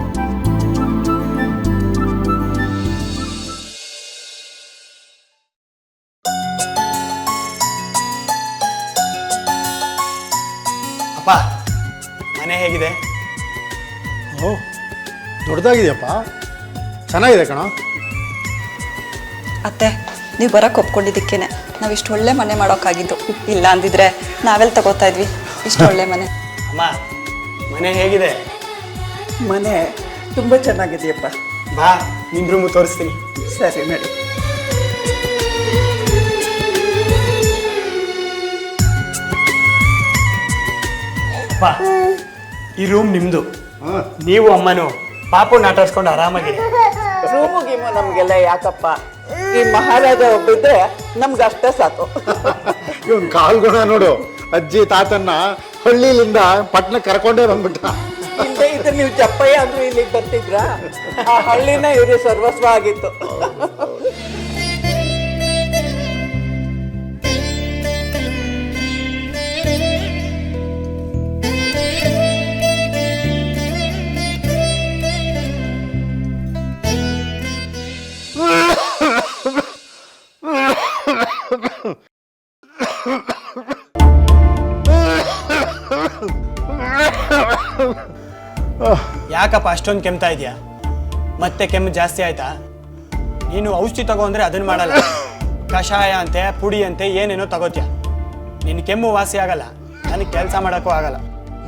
ಅಪ್ಪ, ಮನೆ ಹೇಗಿದೆ? ಓ, ದೊಡ್ಡದಾಗಿದೆಯಪ್ಪ, ಚೆನ್ನಾಗಿದೆ ಕಣ. ಅತ್ತೆ ನೀವು ಬರೋಕ್ಕೆ ಒಪ್ಕೊಂಡಿದ್ದಕ್ಕೇನೆ ನಾವು ಇಷ್ಟು ಒಳ್ಳೆ ಮನೆ ಮಾಡೋಕ್ಕಾಗಿದ್ದು. ಇಲ್ಲ ಅಂದಿದ್ರೆ ನಾವೆಲ್ಲಿ ತಗೋತಾ ಇದ್ವಿ ಇಷ್ಟು ಒಳ್ಳೆ ಮನೆ? ಅಮ್ಮ, ಮನೆ ಹೇಗಿದೆ? ಮನೆ ತುಂಬ ಚೆನ್ನಾಗಿದೆಯಪ್ಪ. ಬಾ, ನಿಮ್ಮ ರೂಮು ತೋರಿಸ್ತೀನಿ. ಸರಿ ನಡಿ. ಅಪ್ಪ, ಈ ರೂಮ್ ನಿಮ್ಮದು. ನೀವು ಅಮ್ಮನು ಪಾಪು ಆಟಾಡ್ಸ್ಕೊಂಡು ಆರಾಮಾಗಿ. ರೂಮು ಗೀಮು ನಮಗೆಲ್ಲ ಯಾಕಪ್ಪ? ಈ ಮಹಾರಾಜ ಒಬ್ಬಿದ್ರೆ ನಮ್ಗೆ ಅಷ್ಟೇ ಸಾಕು. ಇವನ್ ಕಾಲ್ಗುಣ ನೋಡು, ಅಜ್ಜಿ ತಾತನ್ನ ಹಳ್ಳಿಲಿಂದ ಪಟ್ಟಣಕ್ಕೆ ಕರ್ಕೊಂಡೇ ಬಂದ್ಬಿಟ್ಟ. ಹಿಂದೆ ಇದ್ರೆ ನೀವು ಚಪ್ಪಯ್ಯ ಅಂದ್ರೂ ಇಲ್ಲಿಗೆ ಬರ್ತಿದ್ರ? ಆ ಹಳ್ಳಿನ ಇವ್ರಿಗೆ ಸರ್ವಸ್ವ ಆಗಿತ್ತು. ಯಾಕಪ್ಪ ಅಷ್ಟೊಂದು ಕೆಮ್ತಾ ಇದೆಯಾ? ಮತ್ತೆ ಕೆಮ್ಮು ಜಾಸ್ತಿ ಆಯ್ತಾ? ನೀನು ಔಷಧಿ ತಗೋ ಅಂದರೆ ಅದನ್ನು ಮಾಡಲ್ಲ, ಕಷಾಯ ಅಂತೆ ಪುಡಿ ಅಂತೆ ಏನೇನೋ ತಗೋತೀಯ. ನಿನ್ನ ಕೆಮ್ಮು ವಾಸಿ ಆಗಲ್ಲ, ನನಗೆ ಕೆಲಸ ಮಾಡೋಕ್ಕೂ ಆಗಲ್ಲ.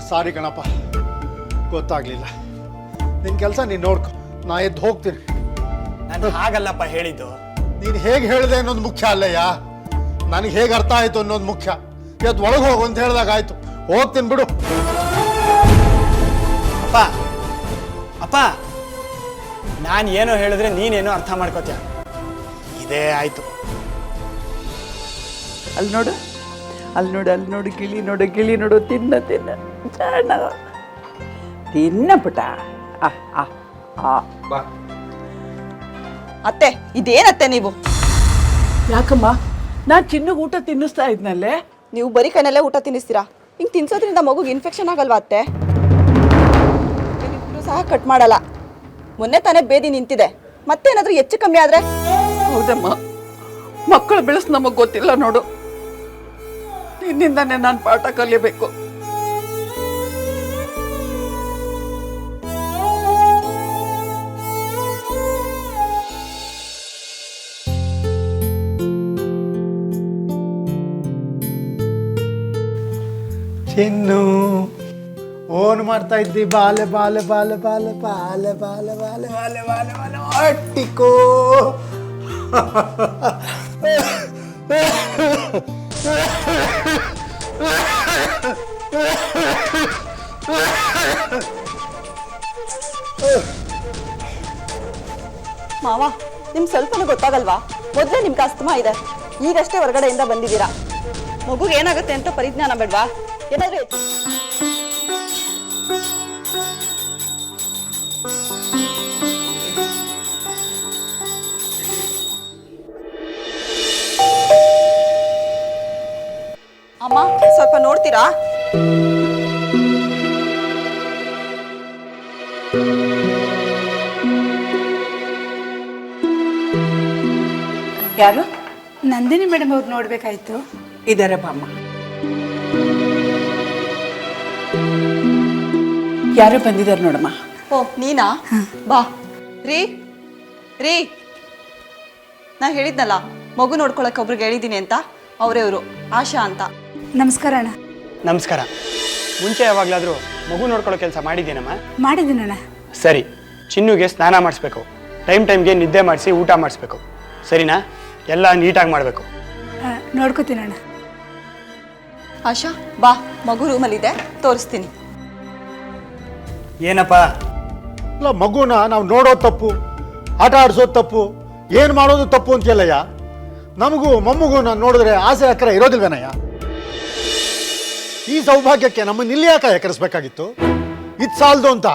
ಸಾರಿ ಕಣಪ್ಪ, ಗೊತ್ತಾಗ್ಲಿಲ್ಲ. ನಿನ್ನ ಕೆಲಸ ನೀನು ನೋಡ್ಕೊ, ನಾ ಎದ್ದು ಹೋಗ್ತೀನಿ. ನಾನು ಹಾಗಲ್ಲಪ್ಪ ಹೇಳಿದ್ದು. ನೀನು ಹೇಗೆ ಹೇಳಿದೆ ಅನ್ನೋದು ಮುಖ್ಯ ಅಲ್ಲಯ್ಯ, ನನಗೆ ಹೇಗೆ ಅರ್ಥ ಆಯಿತು ಅನ್ನೋದು ಮುಖ್ಯ. ಇವತ್ತು ಒಳಗೆ ಹೋಗು ಅಂತ ಹೇಳಿದಾಗ ಆಯಿತು, ಹೋಗ್ತೀನಿ ಬಿಡು. ಅಪ್ಪ ಅಪ್ಪ, ನಾನು ಏನೋ ಹೇಳಿದ್ರೆ ನೀನೇನೋ ಅರ್ಥ ಮಾಡ್ಕೋತೀಯ. ಇದೇ ಆಯಿತು. ಅಲ್ಲಿ ನೋಡು, ಅಲ್ಲಿ ನೋಡು, ಅಲ್ಲಿ ನೋಡು, ಗಿಳಿ ನೋಡು, ಗಿಳಿ ನೋಡು, ತಿನ್ನ ತಿನ್ನ ಜಾಣ ತಿನ್ನ ಪುಟ. ಅತ್ತೆ ಇದೇನತ್ತೆ ನೀವು? ಯಾಕಮ್ಮ, ನಾನು ಚಿನ್ನಗೆ ಊಟ ತಿನ್ನಿಸ್ತಾ ಇದ್ನಲ್ಲೇ. ನೀವು ಬರೀ ಕೈನಲ್ಲೇ ಊಟ ತಿನ್ನಿಸ್ತೀರಾ? ಹಿಂಗೆ ತಿನ್ಸೋದ್ರಿಂದ ಮಗುಗೆ ಇನ್ಫೆಕ್ಷನ್ ಆಗಲ್ವಾ ಅತ್ತೆ? ಇಬ್ರು ಸಹ ಕಟ್ ಮಾಡಲ್ಲ. ಮೊನ್ನೆ ತಾನೇ ಬೇದಿ ನಿಂತಿದೆ, ಮತ್ತೇನಾದ್ರೂ ಹೆಚ್ಚು ಕಮ್ಮಿ ಆದ್ರೆ? ಹೌದಮ್ಮ, ಮಕ್ಕಳು ಬೆಳೆಸ್ ನಮಗೆ ಗೊತ್ತಿಲ್ಲ ನೋಡು. ನಿನ್ನಿಂದಾನೆ ನಾನು ಪಾಠ ಕಲಿಯಬೇಕು. ಚಿನ್ನು ಓನ್ ಮಾಡ್ತಾ ಇದ್ದಿ ಬಾಲೆ ಬಾಲೆ ಬಾಲೆ ಬಾಲೆ ಬಾಲೆ ಬಾಲೆ ಬಾಲೆ ಬಾಲೆ ಬಾಲೆ ಬಾಲೆ ಅಟ್ಟಿಕೋ ಮಾವ ನಿಮ್ ಸ್ವಲ್ಪನೂ ಗೊತ್ತಾಗಲ್ವಾ? ಮೊದಲೇ ನಿಮ್ಗೆ ಅಸ್ತಮಾ ಇದೆ, ಈಗಷ್ಟೇ ಹೊರಗಡೆಯಿಂದ ಬಂದಿದ್ದೀರಾ. ಮಗುಗೆ ಏನಾಗುತ್ತೆ ಅಂತ ಪರಿಜ್ಞಾನ ಬೇಡ್ವಾ? ಏನಾದ್ರೂ ಅಮ್ಮ ಸ್ವಲ್ಪ ನೋಡ್ತೀರಾ? ಯಾರು? ನಂದಿನಿ ಮೇಡಮ್ ಅವ್ರು ನೋಡ್ಬೇಕಾಯ್ತು. ಇದಾರೆ ಬಾಮ್ಮ. ಯಾರೋ ಬಂದಿದ್ದಾರೆ ನೋಡಮ್ಮ. ಓ ನೀನಾ? ಬಾ. ರೀ ರೀ, ನಾ ಹೇಳಿದ್ನಲ್ಲ ಮಗು ನೋಡ್ಕೊಳಕ್ಕೆ ಒಬ್ರಿಗೆ ಹೇಳಿದ್ದೀನಿ ಅಂತ, ಅವರೇ ಆಶಾ ಅಂತ. ನಮಸ್ಕಾರ ಅಣ್ಣ. ನಮಸ್ಕಾರ. ಮುಂಚೆ ಯಾವಾಗಲಾದರೂ ಮಗು ನೋಡ್ಕೊಳ್ಳೋ ಕೆಲಸ ಮಾಡಿದ್ದೀನಮ್ಮ? ಮಾಡಿದ್ದೀನಣ್ಣ. ಸರಿ, ಚಿನ್ನುಗೆ ಸ್ನಾನ ಮಾಡಿಸ್ಬೇಕು, ಟೈಮ್ಗೆ ನಿದ್ದೆ ಮಾಡಿಸಿ ಊಟ ಮಾಡಿಸ್ಬೇಕು, ಸರಿನಾ? ಎಲ್ಲ ನೀಟಾಗಿ ಮಾಡಬೇಕು. ನೋಡ್ಕೋತೀನಣ್ಣ. ಆಶಾ ಬಾ, ಮಗು ರೂಮಲ್ಲಿದೆ, ತೋರಿಸ್ತೀನಿ. ಏನಪ್ಪ? ಇಲ್ಲ, ಮಗುನ ನಾವು ನೋಡೋದು ತಪ್ಪು, ಆಟ ಆಡಿಸೋದು ತಪ್ಪು, ಏನು ಮಾಡೋದು ತಪ್ಪು ಅಂತೀಯಲ್ಲಯ್ಯ. ನಮಗೂ ಮೊಮ್ಮಗು ನಾನು ನೋಡಿದ್ರೆ ಆಸೆ ಅಕ್ಕರೆ ಇರೋದಿಲ್ವೇನಯ್ಯ? ಈ ಸೌಭಾಗ್ಯಕ್ಕೆ ನಮ್ಮನ್ನ ಇಲ್ಲಿ ಯಾಕೆ ಎಕರಿಸ್ಬೇಕಾಗಿತ್ತು? ಇದು ಸಾಲದು ಅಂತ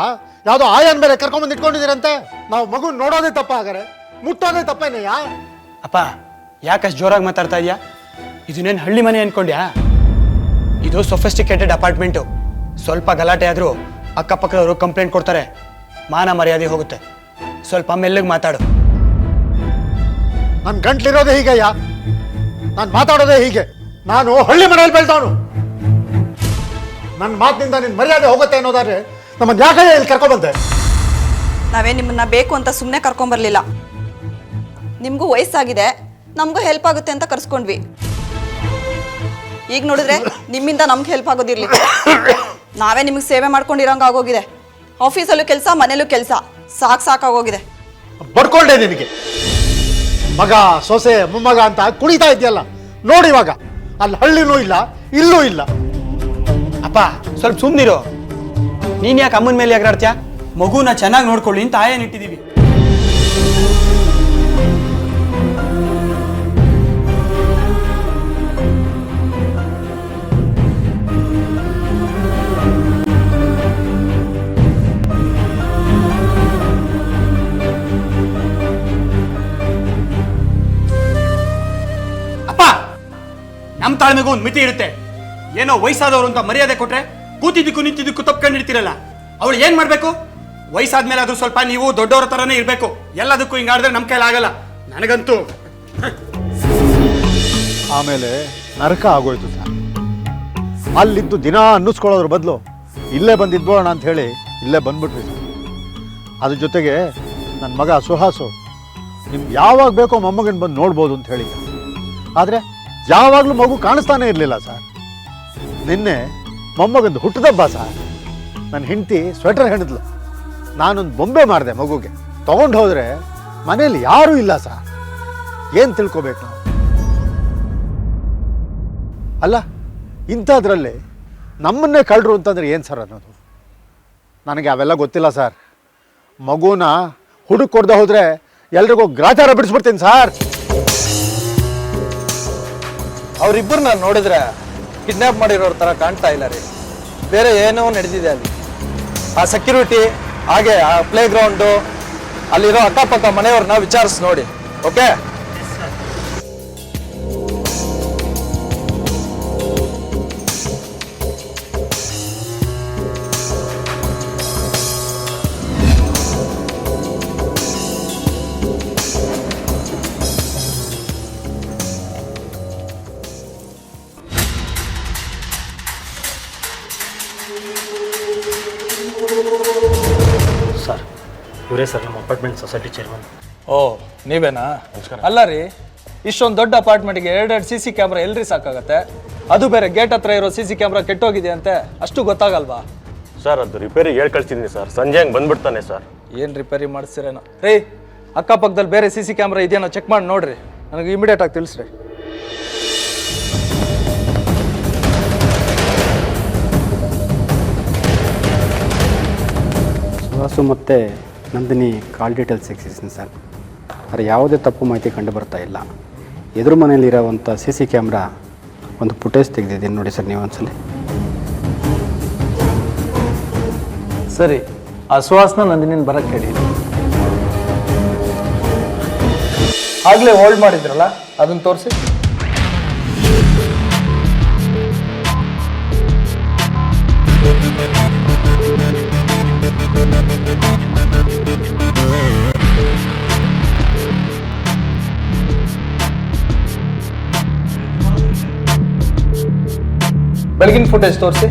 ಯಾವುದೋ ಆಯನ್ ಮೇಲೆ ಕರ್ಕೊಂಬಂದು ಇಟ್ಕೊಂಡಿದ್ದೀರಂತೆ. ನಾವು ಮಗು ನೋಡೋದೇ ತಪ್ಪ, ಹಾಗಾರೆ ಮುಟ್ಟೋದೇ ತಪ್ಪೇನಯ್ಯ? ಅಪ್ಪ, ಯಾಕಷ್ಟು ಜೋರಾಗಿ ಮಾತಾಡ್ತಾ ಇದೆಯಾ? ಇದನ್ನೇನು ಹಳ್ಳಿ ಮನೆ ಅನ್ಕೊಂಡ್ಯಾ? ಇದು ಸೊಫಿಸ್ಟಿಕೇಟೆಡ್ ಅಪಾರ್ಟ್ಮೆಂಟು. ಸ್ವಲ್ಪ ಗಲಾಟೆ ಆದರೂ ಅಕ್ಕಪಕ್ಕದವರು ಕಂಪ್ಲೇಂಟ್ ಕೊಡ್ತಾರೆ, ಮಾನ ಮರ್ಯಾದೆ ಹೋಗುತ್ತೆ. ಸ್ವಲ್ಪ ಮೆಲ್ಲಗೆ ಮಾತಾಡು. ನನ್ನ ಗಂಟ್ಲಿರೋದೇ ಹೀಗಯ್ಯ, ನಾನು ಮಾತಾಡೋದೇ ಹೀಗೆ. ನಾನು ಹಳ್ಳಿ ಮನೆಯಲ್ಲಿ ಬೆಳೆದವನು. ನನ್ನ ಮಾತಿನಿಂದ ನಿನ್ನ ಮರ್ಯಾದೆ ಹೋಗುತ್ತೆ ಅನ್ನೋದಾದ್ರೆ ನಮ್ಮನ್ನು ಯಾಕಯ್ಯ ಇಲ್ಲಿ ಕರ್ಕೊಂಡ್ಬಂದೆ? ನಾವೇ ನಿಮ್ಮನ್ನ ಬೇಕು ಅಂತ ಸುಮ್ಮನೆ ಕರ್ಕೊಂಬರ್ಲಿಲ್ಲ. ನಿಮಗೂ ವಯಸ್ಸಾಗಿದೆ, ನಮಗೂ ಹೆಲ್ಪ್ ಆಗುತ್ತೆ ಅಂತ ಕರ್ಸ್ಕೊಂಡ್ವಿ. ಈಗ ನೋಡಿದ್ರೆ ನಿಮ್ಮಿಂದ ನಮ್ಗೆ ಹೆಲ್ಪ್ ಆಗೋದಿರ್ಲಿ. ನಾವೇ ನಿಮ್ಗೆ ಸೇವೆ ಮಾಡ್ಕೊಂಡಿರೋಂಗೆ ಆಗೋಗಿದೆ. ಆಫೀಸಲ್ಲೂ ಕೆಲಸ, ಮನೇಲೂ ಕೆಲಸ, ಸಾಕಾಗೋಗಿದೆ. ಬಡ್ಕೊಂಡೆ ನಿನಗೆ. ಮಗ ಸೊಸೆ ಮೊಮ್ಮಗ ಅಂತ ಕುಣಿತಾ ಇದೆಯಲ್ಲ, ನೋಡಿ ಇವಾಗ ಅಲ್ಲಿ ಹಳ್ಳಿನೂ ಇಲ್ಲ, ಇಲ್ಲೂ ಇಲ್ಲ. ಅಪ್ಪ ಸ್ವಲ್ಪ ಸುಮ್ಮನಿರು. ನೀನು ಯಾಕೆ ಅಮ್ಮನ ಮೇಲೆ ಎಗರಾಡ್ತೀಯ? ಮಗುನ ಚೆನ್ನಾಗಿ ನೋಡ್ಕೊಳ್ಳಿ ಅಂತ ಆಯನ್ ಇಟ್ಟಿದ್ದೀವಿ. ಅಪ್ಪ, ನಮ್ಮ ತಾಳ್ಮೆಗೂ ಒಂದು ಮಿತಿ ಇರುತ್ತೆ. ಏನೋ ವಯಸ್ಸಾದವರು ಅಂತ ಮರ್ಯಾದೆ ಕೊಟ್ರೆ ಕೂತಿದ್ದಕ್ಕೂ ನಿಂತಿದ್ದಕ್ಕೂ ತಪ್ಕೊಂಡಿರ್ತೀರಲ್ಲ, ಅವಳು ಏನ್ ಮಾಡ್ಬೇಕು? ವಯಸ್ಸಾದ್ಮೇಲೆ ಅದು ಸ್ವಲ್ಪ ನೀವು ದೊಡ್ಡವರ ತರನೇ ಇರ್ಬೇಕು. ಎಲ್ಲದಕ್ಕೂ ಹಿಂಗಾಡಿದ್ರೆ ನಮ್ಮ ಕೈಲಿ ಆಗಲ್ಲ. ನನಗಂತೂ ಆಮೇಲೆ ನರಕ ಆಗೋಯ್ತು ಸರ್. ಅಲ್ಲಿದ್ದು ದಿನ ಅನ್ನಿಸ್ಕೊಳ್ಳೋದ್ರ ಬದಲು ಇಲ್ಲೇ ಬಂದಿದ್ಬೋಣ ಅಂತ ಹೇಳಿ ಇಲ್ಲೇ ಬಂದ್ಬಿಟ್ವಿ ಸರ್. ಅದ್ರ ಜೊತೆಗೆ ನನ್ನ ಮಗ ಸುಹಾಸು ನಿಮ್ಗೆ ಯಾವಾಗ ಬೇಕೋ ಮೊಮ್ಮಗನ ಬಂದು ನೋಡ್ಬೋದು ಅಂತ ಹೇಳಿ, ಆದರೆ ಯಾವಾಗಲೂ ಮಗು ಕಾಣಿಸ್ತಾನೆ ಇರಲಿಲ್ಲ ಸರ್. ನಿನ್ನೆ ಮೊಮ್ಮಗಂದು ಹುಟ್ಟದಬ್ಬ ಸರ್. ನನ್ನ ಹೆಂಡತಿ ಸ್ವೆಟರ್ ಹೆಣಿದ್ಲು, ನಾನೊಂದು ಬೊಂಬೆ ಮಾಡಿದೆ ಮಗುಗೆ. ತೊಗೊಂಡು ಹೋದರೆ ಮನೇಲಿ ಯಾರೂ ಇಲ್ಲ ಸರ್. ಏನು ತಿಳ್ಕೊಬೇಕು ನಾವು? ಅಲ್ಲ, ಇಂಥದ್ರಲ್ಲಿ ನಮ್ಮನ್ನೇ ಕಳ್ಳರು ಅಂತಂದ್ರೆ ಏನು ಸರ್ ಅನ್ನೋದು? ನನಗೆ ಅವೆಲ್ಲ ಗೊತ್ತಿಲ್ಲ ಸರ್. ಮಗುನ ಹುಡುಕ್ ಕೊಡ್ದೆ ಹೋದರೆ ಎಲ್ರಿಗೂ ಗ್ರಾಚಾರ ಬಿಡಿಸ್ಬಿಡ್ತೀನಿ ಸರ್. ಅವರಿಬ್ಬರನ್ನ ನೋಡಿದ್ರೆ ಕಿಡ್ನಾಪ್ ಮಾಡಿರೋರ ಥರ ಕಾಣ್ತಾ ಇಲ್ಲ ರೀ. ಬೇರೆ ಏನೋ ನಡೆದಿದೆ ಅಲ್ಲಿ. ಆ ಸೆಕ್ಯೂರಿಟಿ, ಹಾಗೆ ಆ ಪ್ಲೇ ಗ್ರೌಂಡು, ಅಲ್ಲಿರೋ ಅಕ್ಕಪಕ್ಕ ಮನೆಯವ್ರನ್ನ ವಿಚಾರಿಸಿ ನೋಡಿ. ಓಕೆ? ಸರ್, ಇವರೇ ಸರ್ ನಮ್ಮ ಅಪಾರ್ಟ್ಮೆಂಟ್ ಸೊಸೈಟಿ ಚೇರ್ಮನ್. ಓ, ನೀವೇನಾ? ಅಲ್ಲ ರೀ, ಇಷ್ಟೊಂದು ದೊಡ್ಡ ಅಪಾರ್ಟ್ಮೆಂಟ್ಗೆ 2 CC ಕ್ಯಾಮ್ರಾ ಎಲ್ರಿ ಸಾಕಾಗತ್ತೆ? ಅದು ಬೇರೆ ಗೇಟ್ ಹತ್ರ ಇರೋ CC ಕ್ಯಾಮ್ರಾ ಕೆಟ್ಟೋಗಿದೆ ಅಂತೆ, ಅಷ್ಟು ಗೊತ್ತಾಗಲ್ವಾ? ಸರ್ ಅದು ರಿಪೇರಿ ಹೇಳಿ ಕಳ್ಸಿದ್ದೀನಿ ಸರ್, ಸಂಜೆ ಹಂಗೆ ಬಂದ್ಬಿಡ್ತಾನೆ ಸರ್. ಏನು ರಿಪೇರಿ ಮಾಡಿಸ್ತೀರೇನೋ ರೀ. ಅಕ್ಕಪಕ್ಕದಲ್ಲಿ ಬೇರೆ CC ಕ್ಯಾಮ್ರಾ ಇದೆಯೇನೋ ಚೆಕ್ ಮಾಡಿ ನೋಡ್ರಿ, ನನಗೆ ಇಮಿಡಿಯೇಟ್ ಆಗಿ ತಿಳಿಸ್ರಿ. ಸುಹಾಸು ಮತ್ತು ನಂದಿನಿ ಕಾಲ್ ಡೀಟೇಲ್ಸ್ ಸಿಕ್ಕಿದ್ದೀನಿ ಸರ್. ಆದರೆ ಯಾವುದೇ ತಪ್ಪು ಮಾಹಿತಿ ಕಂಡು ಬರ್ತಾ ಇಲ್ಲ. ಎದುರು ಮನೆಯಲ್ಲಿರೋವಂಥ CC ಕ್ಯಾಮ್ರಾ ಒಂದು ಫುಟೇಜ್ ತೆಗೆದಿದ್ದೀನಿ ನೋಡಿ ಸರ್, ನೀವು ಒಂದ್ಸಲಿ. ಸರಿ, ಆ ಸುಹಾಸ್ನ ನಂದಿನಿನ ಬರಕ್ಕೆ ಹೇಳಿ. ಆಗಲೇ ಹೋಲ್ಡ್ ಮಾಡಿದ್ರಲ್ಲ, ಅದನ್ನು ತೋರಿಸಿ. ಬೆಳಗಿನ ಫುಟೇಜ್ ತೋರಿಸಿ.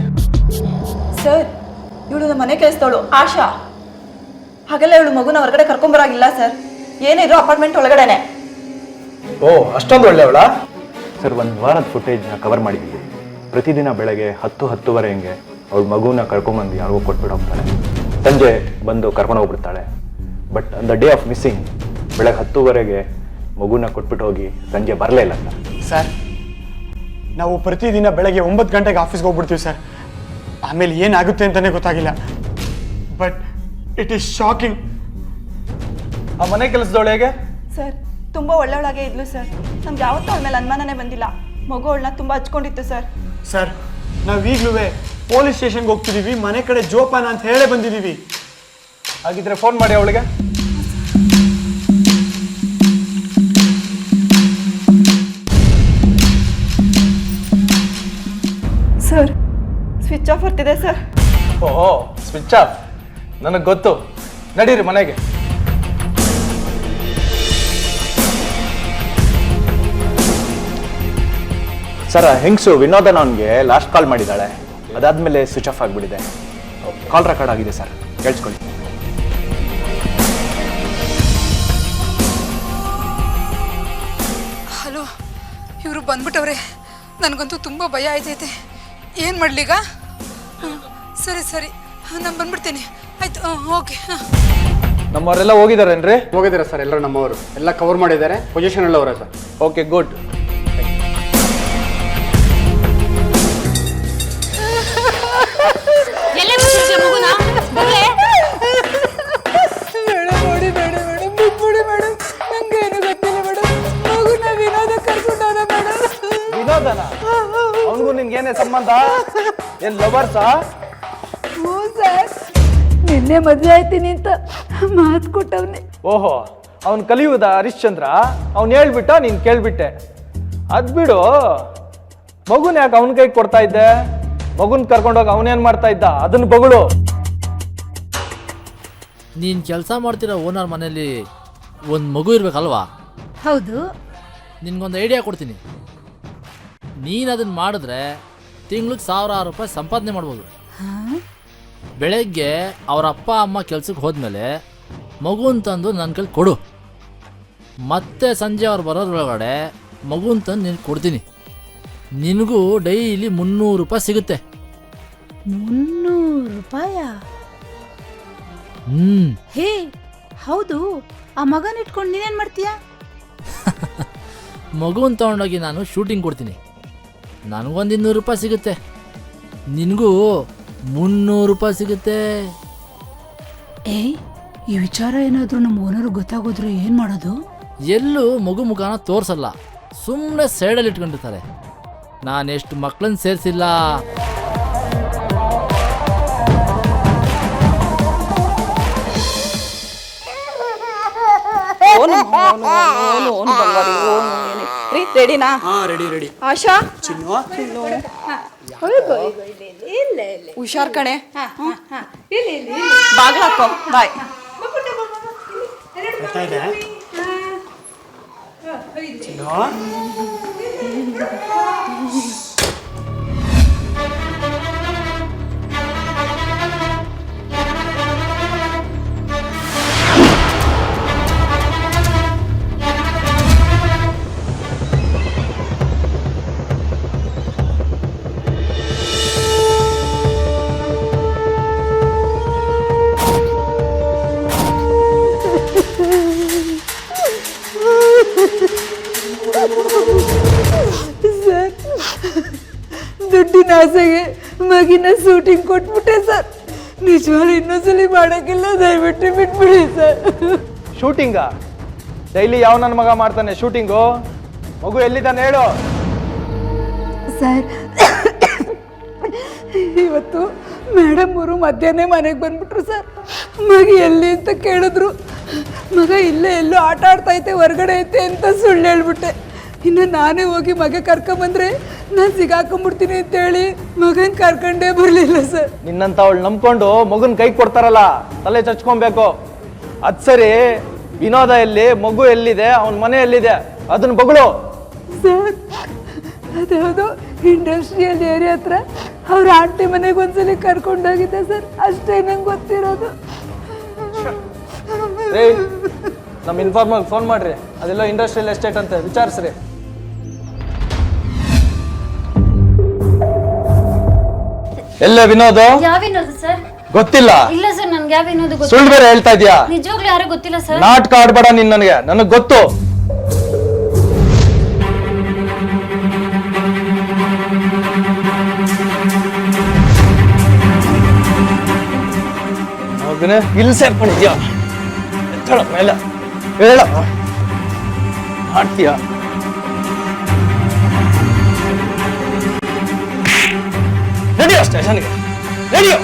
ಸರ್, ಇವಳು ನಮ್ಮ ಮನೆ ಕೆಲಸದವಳು ಆಶಾ. ಹಾಗೆಲ್ಲ ಇವಳು ಮಗುನ ಹೊರಗಡೆ ಕರ್ಕೊಂಬರಾಗಿಲ್ಲ ಸರ್. ಏನಿದ್ರು ಅಪಾರ್ಟ್ಮೆಂಟ್ ಒಳಗಡೆನೆ. ಓ, ಅಷ್ಟೊಂದು ಒಳ್ಳೆಯವಳ? ಸರ್, ಒಂದು ವಾರದ ಫುಟೇಜ್ನ ಕವರ್ ಮಾಡಿದ್ದೀವಿ. ಪ್ರತಿದಿನ ಬೆಳಗ್ಗೆ 10-10:30 ಹಂಗೆ ಅವಳ ಮಗುನ ಕರ್ಕೊಂಬಂದು ಯಾರಿಗೂ ಕೊಟ್ಬಿಟ್ಟು ಹೋಗ್ತಾಳೆ. ಸಂಜೆ ಬಂದು ಕರ್ಕೊಂಡು ಹೋಗ್ಬಿಡ್ತಾಳೆ. But the day of missing ಬೆಳಗ್ಗೆ 10:30ಗೆ ಮಗುನ ಕೊಟ್ಬಿಟ್ಟು ಹೋಗಿ ಸಂಜೆ ಬರಲೇ ಇಲ್ಲ ಸರ್. ನಾವು ಪ್ರತಿದಿನ ಬೆಳಗ್ಗೆ 9 ಗಂಟೆಗೆ ಆಫೀಸ್ಗೆ ಹೋಗ್ಬಿಡ್ತೀವಿ ಸರ್. ಆಮೇಲೆ ಏನಾಗುತ್ತೆ ಅಂತಲೇ ಗೊತ್ತಾಗಿಲ್ಲ. But it is shocking. ಆ ಮನೆ ಕೆಲಸದವಳು ಹೇಗೆ? ಸರ್, ತುಂಬ ಒಳ್ಳೆಯವಳಾಗೆ ಇದ್ಲು ಸರ್. ನಮ್ಗೆ ಯಾವತ್ತೂ ಅವಳ ಮೇಲೆ ಅನುಮಾನನೇ ಬಂದಿಲ್ಲ. ಮಗು ಅವಳನ್ನ ತುಂಬ ಹಚ್ಕೊಂಡಿತ್ತು ಸರ್. ಸರ್, ನಾವೀಗ್ಲೂ ಪೊಲೀಸ್ ಸ್ಟೇಷನ್ಗೆ ಹೋಗ್ತಿದ್ದೀವಿ, ಮನೆ ಕಡೆ ಜೋಪಾನ ಅಂತ ಹೇಳೇ ಬಂದಿದ್ದೀವಿ. ಹಾಗಿದ್ರೆ ಫೋನ್ ಮಾಡಿ ಅವಳಿಗೆ. ಸರ್, ಸ್ವಿಚ್ ಆಫ್ ಬರ್ತಿದೆ ಸರ್. ಓಹೋ, ಸ್ವಿಚ್ ಆಫ್. ನನಗೆ ಗೊತ್ತು. ನಡೀರಿ ಮನೆಗೆ. ಸರ್, ಹೆಂಗಸು ವಿನೋದನ ಅವನಿಗೆ ಲಾಸ್ಟ್ ಕಾಲ್ ಮಾಡಿದ್ದಾಳೆ. ಅದಾದಮೇಲೆ ಸ್ವಿಚ್ ಆಫ್ ಆಗಿಬಿಟ್ಟಿದೆ. ಕಾಲ್ ರೆಕಾರ್ಡ್ ಆಗಿದೆ ಸರ್, ಕೇಳಿಸ್ಕೊಳ್ಳಿ. ಹಲೋ, ಇವರು ಬಂದ್ಬಿಟ್ಟವ್ರೆ. ನನಗಂತೂ ತುಂಬ ಭಯ ಆಯ್ತೈತೆ. ಏನು ಮಾಡಲೀಗ? ಸರಿ ಸರಿ, ನಾನು ಬಂದ್ಬಿಡ್ತೀನಿ. ಆಯ್ತು, ಓಕೆ. ನಮ್ಮವರೆಲ್ಲ ಹೋಗಿದಾರೇನ್ರಿ? ಹೋಗಿದ್ದಾರೆ ಸರ್, ಎಲ್ಲರೂ ನಮ್ಮವರು ಎಲ್ಲ ಕವರ್ ಮಾಡಿದ್ದಾರೆ. ಪೊಸಿಷನ್ ಎಲ್ಲ ಅವರ ಸರ್. Okay, good. ವಿನೋದನ? ಅವನಿಗೂ ನಿನ್ಗೇನೆ ಸಂಬಂಧ? ಏನ್ ಲವರ್ಸಾ? ನಿನ್ನೆ ಮದುವೆ ಆಯ್ತೀನಿ ಅಂತ ಮಾತು ಕೊಟ್ಟವ್ನೆ. ಓಹೋ, ಅವ್ನು ಕಲಿಯುವುದ ಹರಿಶ್ಚಂದ್ರ? ಅವ್ನು ಹೇಳ್ಬಿಟ್ಟ, ನೀನು ಕೇಳ್ಬಿಟ್ಟೆ. ಅದ್ ಬಿಡು, ಮಗುನ ಯಾಕೆ ಅವನ ಕೈಗೆ ಕೊಡ್ತಾ ಇದ್ದೆ? ಮಗುನ್ ಕರ್ಕೊಂಡೋಗಿ ಅವನೇನ್ ಮಾಡ್ತಾ ಇದ್ದ ಅದನ್ನ ಬಗಳು. ನೀನು ಕೆಲಸ ಮಾಡ್ತಿರೋ ಓನರ್ ಮನೇಲಿ ಒಂದು ಮಗು ಇರ್ಬೇಕಲ್ವಾ? ಹೌದು. ನಿನ್ಗೊಂದು ಐಡಿಯಾ ಕೊಡ್ತೀನಿ. ನೀನು ಅದನ್ನು ಮಾಡಿದ್ರೆ ತಿಂಗ್ಳಿಗೆ 1000 ರೂಪಾಯಿ ಸಂಪಾದನೆ ಮಾಡ್ಬೋದು. ಬೆಳಗ್ಗೆ ಅವ್ರ ಅಪ್ಪ ಅಮ್ಮ ಕೆಲ್ಸಕ್ಕೆ ಹೋದ್ಮೇಲೆ ಮಗುನ್ ತಂದು ನನ್ನ ಕೈಲಿ ಕೊಡು. ಮತ್ತೆ ಸಂಜೆ ಅವ್ರು ಬರೋದ್ರೊಳಗಡೆ ಮಗುನ್ ತಂದು ನಿನಗೆ ಕೊಡ್ತೀನಿ. ನಿನಗೂ ಡೈಲಿ 300 ರೂಪಾಯಿ ಸಿಗುತ್ತೆ. 300 ರೂಪಾಯ? ಹೇ, ಹೌದು. ಆ ಮಗನ ಇಟ್ಕೊಂಡು ನೀನೇನು ಮಾಡ್ತೀಯಾ? ಮಗುನ್ ತಗೊಂಡೋಗಿ ನಾನು ಶೂಟಿಂಗ್ ಕೊಡ್ತೀನಿ. ನನಗೊಂದು 200 ರೂಪಾಯಿ ಸಿಗುತ್ತೆ. ನಿನಗೂ 300 ರೂಪಾಯಿ ಸಿಗುತ್ತೆ. ಈ ವಿಚಾರ ಏನಾದರೂ ನಮ್ಮ ಓನರ್ ಗೊತ್ತಾಗೋದ್ರೆ ಏನು ಮಾಡೋದು? ಎಲ್ಲೂ ಮಗು ಮುಖಾನ ತೋರಿಸಲ್ಲ, ಸುಮ್ಮನೆ ಸೈಡಲ್ಲಿ ಇಟ್ಕೊಂಡಿರ್ತಾರೆ. ನಾನೆಷ್ಟು ಮಕ್ಕಳನ್ನ ಸೇರಿಸಿಲ್ಲ. ರೆಡಿನಾ? ರೆಡಿ. ಆಶಾ, ಹುಷಾರ್ ಕಣೆ. ಬಾಗ್ಲ ಹಾಕೋ. ಬಾಯ್. ಆಸೆಗೆ ಮಗಿನ ಶೂಟಿಂಗ್ ಕೊಟ್ಬಿಟ್ಟೆ ಸರ್. ನಿಜವಾಗ್ಲೂ ಇನ್ನೊಂದ್ಸಲಿ ಮಾಡೋಕ್ಕಿಲ್ಲ, ದಯವಿಟ್ಟು ಬಿಟ್ಬಿಡಿ ಸರ್. ಶೂಟಿಂಗಾ? ಡೈಲಿ ಯಾವ ನನ್ನ ಮಗ ಮಾಡ್ತಾನೆ ಶೂಟಿಂಗು? ಮಗು ಎಲ್ಲಿದ್ದಾನೆ ಹೇಳು. ಸರ್, ಇವತ್ತು ಮೇಡಮ್ ಅವರು ಮಧ್ಯಾಹ್ನ ಮನೆಗೆ ಬಂದ್ಬಿಟ್ರು ಸರ್. ಮಗ ಎಲ್ಲಿ ಅಂತ ಕೇಳಿದ್ರು. ಮಗ ಇಲ್ಲೇ ಎಲ್ಲೋ ಆಟ ಆಡ್ತೈತೆ, ಹೊರಗಡೆ ಐತೆ ಅಂತ ಸುಳ್ಳು ಹೇಳ್ಬಿಟ್ಟೆ. ಇನ್ನು ನಾನೇ ಹೋಗಿ ಮಗ ಕರ್ಕೊಂಬಂದ್ರೆ ನಾನು ಸಿಗಾಕೊಂಡ್ಬಿಡ್ತೀನಿ ಅಂತೇಳಿ ಮಗನ ಕರ್ಕೊಂಡೇ ಬರಲಿಲ್ಲ ಸರ್. ನಿನ್ನಂತ ಅವಳು ನಂಬ್ಕೊಂಡು ಮಗುನ ಕೈ ಕೊಡ್ತಾರಲ್ಲ, ತಲೆ ಚಚ್ಕೊಬೇಕು. ಅದು ಸರಿ, ವಿನೋದ ಎಲ್ಲಿ, ಮಗು ಎಲ್ಲಿದೆ, ಅವನ ಮನೆ ಎಲ್ಲಿದೆ, ಅದನ್ನ ಬಗಳು. ಸರ್, ಅದ್ಯಾವುದೋ ಇಂಡಸ್ಟ್ರಿಯಲ್ ಏರಿಯಾ ಹತ್ರ ಅವ್ರ ಆಂಟಿ ಮನೆಗೆ ಒಂದ್ಸಲಿ ಕರ್ಕೊಂಡೋಗಿದ್ದೆ ಸರ್, ಅಷ್ಟೇ ನಂಗೆ ಗೊತ್ತಿರೋದು. ನಮ್ಮ ಇನ್ಫಾರ್ಮರ್ಗೆ ಫೋನ್ ಮಾಡ್ರಿ, ಅದೆಲ್ಲ ಇಂಡಸ್ಟ್ರಿಯಲ್ ಎಸ್ಟೇಟ್ ಅಂತ ವಿಚಾರಿಸ್ರಿ. ಎಲ್ಲ ವಿನೋದ? ಯಾವ ವಿನೋದ ಸರ್? ಗೊತ್ತಿಲ್ಲ? ಇಲ್ಲ ಸರ್, ನನ್ಗೆ ಯಾವ ವಿನೋದ ಗೊತ್ತಿಲ್ಲ. ಸುಳ್ಳು ಬೇರೆ ಹೇಳ್ತಾ ಇದೀಯಾ? ನಿಜವಾಗ್ಲೂ ಯಾರು ಗೊತ್ತಿಲ್ಲ ಸರ್. ನಾಟಕ ಆಡ್ಬೇಡ ನೀನ್, ನನಗೆ ಗೊತ್ತು. ಇಲ್ಲಿ ಸೇರ್ಕೊಂಡಿದ್ಯಾ? ಎತ್ತಳ ಮೇಲೆ ಹೇಳ, ಮಾಡ್ತೀಯ? ನಡಿಯೋ ಸ್ಟೇಷನ್ಗೆ, ನಡಿಯೋ.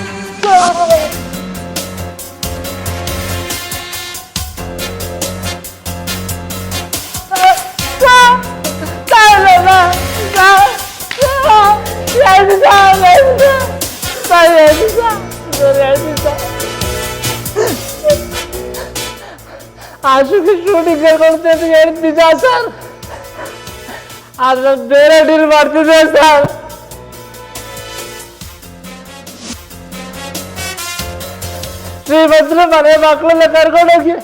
ಆಶುಗೆ ಶೂಟಿಂಗ್ ಕರ್ಕೊಂಡ್ತೆ ಅಂತ ಹೇಳಿದ್ ನಿಜ ಸರ್, ಆದ್ರೆ ಬೇರೆ ಡೀಲ್ ಮಾಡ್ತಿದ್ದೆ ಸರ್. ಶ್ರೀಮಂತರ ಮನೆ ಮಕ್ಕಳನ್ನ ಕರ್ಕೊಂಡೋಗಿ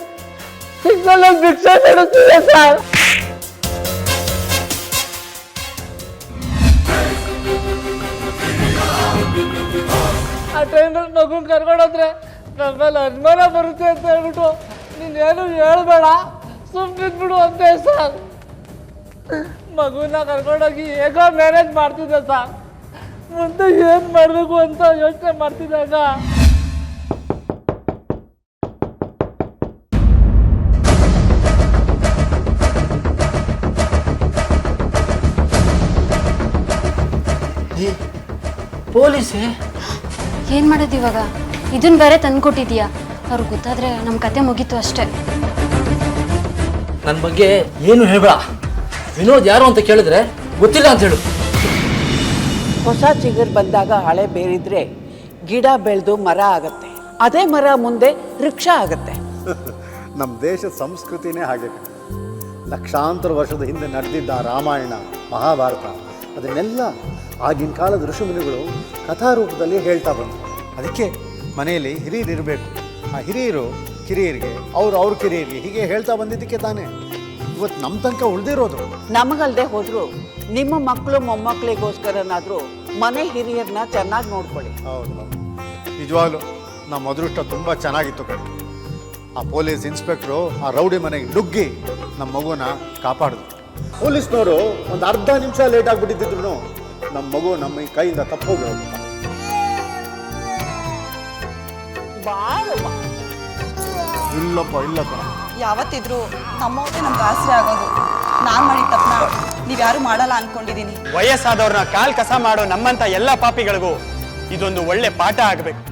ಸಿಗ್ನಲ್ ಭಿಕ್ಷೆ ನೀಡುತ್ತಿದೆ ಸರ್. ಆ ಟೈಮಲ್ಲಿ ಮಗುನ ಕರ್ಕೊಂಡೋದ್ರೆ ನನ್ನ ಮೇಲೆ ಅನುಮಾನ ಬರುತ್ತೆ ಅಂತ ಹೇಳ್ಬಿಟ್ಟು ನೀನೇನು ಹೇಳ್ಬೇಡ, ಸುಮ್ಮನಿದ್ಬಿಡು ಅಂತೆ ಸರ್. ಮಗುನ ಕರ್ಕೊಂಡೋಗಿ ಹೇಗೋ ಮ್ಯಾನೇಜ್ ಮಾಡ್ತಿದ್ದೆ ಸರ್. ಮುಂದೆ ಏನು ಮಾಡಬೇಕು ಅಂತ ಯೋಚನೆ ಮಾಡ್ತಿದ್ದಾಗ ಪೊಲೀಸೇ? ಏನು ಮಾಡೋದು ಇವಾಗ? ಇದನ್ನ ಬೇರೆ ತಂದ್ಕೊಟ್ಟಿದ್ಯಾ? ಅವ್ರಿಗೆ ಗೊತ್ತಾದ್ರೆ ನಮ್ಮ ಕತೆ ಮುಗೀತು ಅಷ್ಟೇ. ನನ್ನ ಬಗ್ಗೆ ಏನು ಹೇಳ್ಬೇಡ. ವಿನೋದ್ ಯಾರು ಅಂತ ಕೇಳಿದ್ರೆ ಗೊತ್ತಿಲ್ಲ ಅಂತ ಹೇಳು. ಹೊಸ ಚಿಗುರು ಬಂದಾಗ ಹಳೆ ಬೇರಿದ್ರೆ ಗಿಡ ಬೆಳೆದು ಮರ ಆಗತ್ತೆ, ಅದೇ ಮರ ಮುಂದೆ ವೃಕ್ಷ ಆಗತ್ತೆ. ನಮ್ಮ ದೇಶದ ಸಂಸ್ಕೃತಿನೇ ಹಾಗೆ. ಲಕ್ಷಾಂತರ ವರ್ಷದ ಹಿಂದೆ ನಡೆದಿದ್ದ ರಾಮಾಯಣ, ಮಹಾಭಾರತ, ಅದನ್ನೆಲ್ಲ ಆಗಿನ ಕಾಲದ ಋಷಿಮುನಿಗಳು ಕಥಾರೂಪದಲ್ಲಿ ಹೇಳ್ತಾ ಬಂದರು. ಅದಕ್ಕೆ ಮನೆಯಲ್ಲಿ ಹಿರಿಯರು ಇರಬೇಕು. ಆ ಹಿರಿಯರು ಕಿರಿಯರಿಗೆ, ಅವ್ರ ಕಿರಿಯರಿಗೆ ಹೀಗೆ ಹೇಳ್ತಾ ಬಂದಿದ್ದಕ್ಕೆ ತಾನೇ ಇವತ್ತು ನಮ್ಮ ತನಕ ಉಳಿದಿರೋದು. ನಮಗಲ್ದೆ ಹೋದ್ರು ನಿಮ್ಮ ಮಕ್ಕಳು ಮೊಮ್ಮಕ್ಕಳಿಗೋಸ್ಕರನಾದರೂ ಮನೆ ಹಿರಿಯರನ್ನ ಚೆನ್ನಾಗಿ ನೋಡ್ಕೊಳ್ಳಿ. ಹೌದು, ನಿಜವಾಗ್ಲೂ ನಮ್ಮ ಅದೃಷ್ಟ ತುಂಬ ಚೆನ್ನಾಗಿತ್ತು ಕಣೆ. ಆ ಪೊಲೀಸ್ ಇನ್ಸ್ಪೆಕ್ಟ್ರು ಆ ರೌಡಿ ಮನೆಗೆ ನುಗ್ಗಿ ನಮ್ಮ ಮಗುನ ಕಾಪಾಡಿದ್ರು. ಪೊಲೀಸ್ನವರು ಒಂದು ಅರ್ಧ ನಿಮಿಷ ಲೇಟ್ ಆಗಿಬಿಟ್ಟಿದ್ರು ನಮ್ಮ ಮಗು ನಮ್ಮ ಈ ಕೈಯಿಂದ ತಪ್ಪೋಗಿ ಇಲ್ಲಪ್ಪ. ಯಾವತ್ತಿದ್ರು ನಮ್ಮವ್ರೆ ನಮ್ಗೆ ಆಸರೆ ಆಗೋದು. ನಾನು ಮಾಡಿದ ತಪ್ಪನ್ನ ನೀವ್ಯಾರು ಮಾಡಲ್ಲ ಅನ್ಕೊಂಡಿದ್ದೀನಿ. ವಯಸ್ಸಾದವ್ರನ್ನ ಕಾಲ್ ಕಸ ಮಾಡೋ ನಮ್ಮಂತ ಎಲ್ಲ ಪಾಪಿಗಳಿಗೂ ಇದೊಂದು ಒಳ್ಳೆ ಪಾಠ ಆಗಬೇಕು.